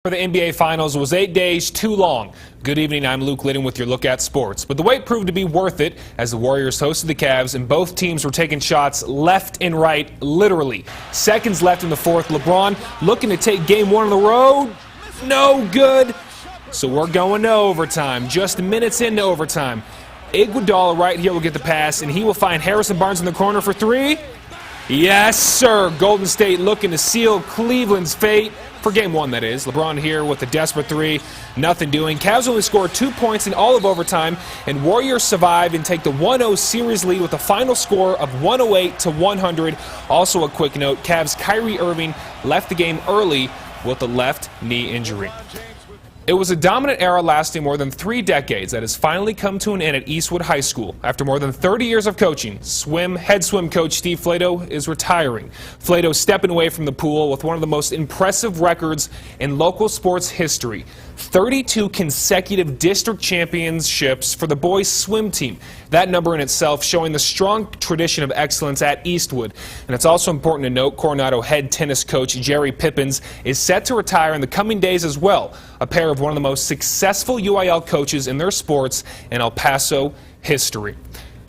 For the NBA Finals was 8 days too long. Good evening, I'm Luke Liddon with your look at sports. But the wait proved to be worth it as the Warriors hosted the Cavs and both teams were taking shots left and right, literally. Seconds left in the fourth. LeBron looking to take game one on the road. No good. So we're going to overtime. Just minutes into overtime. Iguodala right here will get the pass and he will find Harrison Barnes in the corner for three. Yes, sir. Golden State looking to seal Cleveland's fate. For game one, that is. LeBron here with a desperate three. Nothing doing. Cavs only scored 2 points in all of overtime, and Warriors survive and take the 1-0 series lead with a final score of 108-100. Also a quick note, Cavs' Kyrie Irving left the game early with a left knee injury. It was a dominant era lasting more than 3 decades that has finally come to an end at Eastwood High School. After more than 30 years of coaching, head swim coach Steve Flato is retiring. Flato stepping away from the pool with one of the most impressive records in local sports history. 32 consecutive district championships for the boys swim team. That number in itself showing the strong tradition of excellence at Eastwood. And it's also important to note Coronado head tennis coach Jerry Pippins is set to retire in the coming days as well. A pair of one of the most successful UIL coaches in their sports in El Paso history.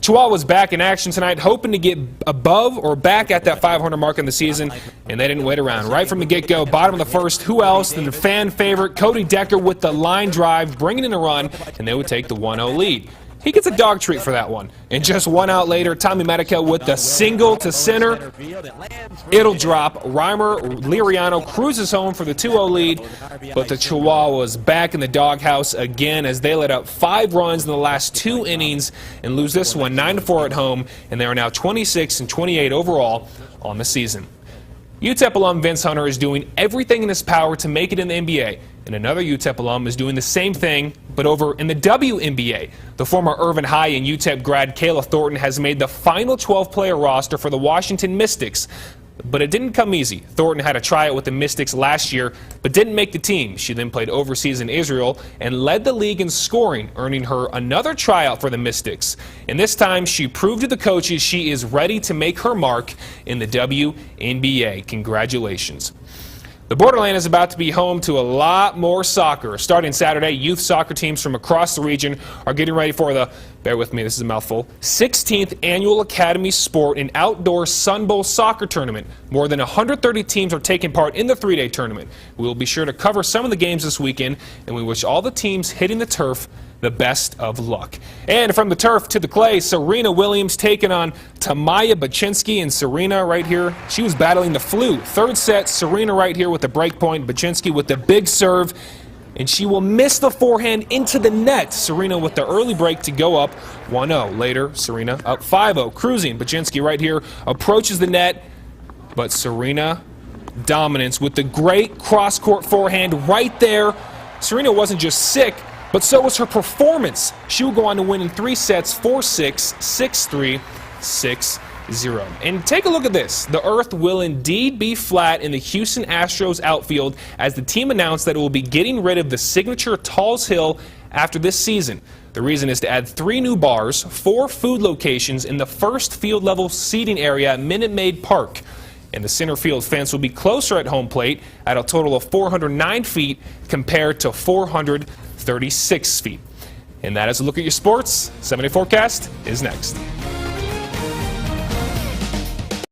Chihuahua's back in action tonight, hoping to get above or back at that 500 mark in the season, and they didn't wait around. Right from the get-go, bottom of the first, who else than the fan favorite Cody Decker with the line drive, bringing in a run, and they would take the 1-0 lead. He gets a dog treat for that one. And just 1 out later, Tommy Medica with the single to center. It'll drop. Reimer Liriano cruises home for the 2-0 lead. But the Chihuahuas back in the doghouse again as they let up 5 runs in the last 2 innings and lose this one 9-4 at home. And they are now 26-28 overall on the season. UTEP alum Vince Hunter is doing everything in his power to make it in the NBA. And another UTEP alum is doing the same thing, but over in the WNBA. The former Irvine High and UTEP grad Kayla Thornton has made the final 12-player roster for the Washington Mystics. But it didn't come easy. Thornton had a tryout with the Mystics last year, but didn't make the team. She then played overseas in Israel and led the league in scoring, earning her another tryout for the Mystics. And this time, she proved to the coaches she is ready to make her mark in the WNBA. Congratulations. The Borderland is about to be home to a lot more soccer. Starting Saturday, youth soccer teams from across the region are getting ready for the, bear with me, this is a mouthful, 16th Annual Academy Sport and Outdoor Sun Bowl Soccer Tournament. More than 130 teams are taking part in the 3-day tournament. We will be sure to cover some of the games this weekend, and we wish all the teams hitting the turf the best of luck. And from the turf to the clay, Serena Williams taking on Tamaya Baczynski. And Serena right here, she was battling the flu. Third set, Serena right here with the break point, Baczynski with the big serve, and she will miss the forehand into the net. Serena with the early break to go up 1-0. Later, Serena up 5-0, cruising. Baczynski right here approaches the net, but Serena dominance with the great cross-court forehand right there. Serena wasn't just sick, but so was her performance. She will go on to win in 3 sets, 4-6, 6-3, 6-0. And take a look at this. The earth will indeed be flat in the Houston Astros outfield as the team announced that it will be getting rid of the signature Talls Hill after this season. The reason is to add 3 new bars, 4 food locations in the first field level seating area at Minute Maid Park. And the center field fence will be closer at home plate at a total of 409 feet compared to 436 feet. And that is a look at your sports. 7-day forecast is next.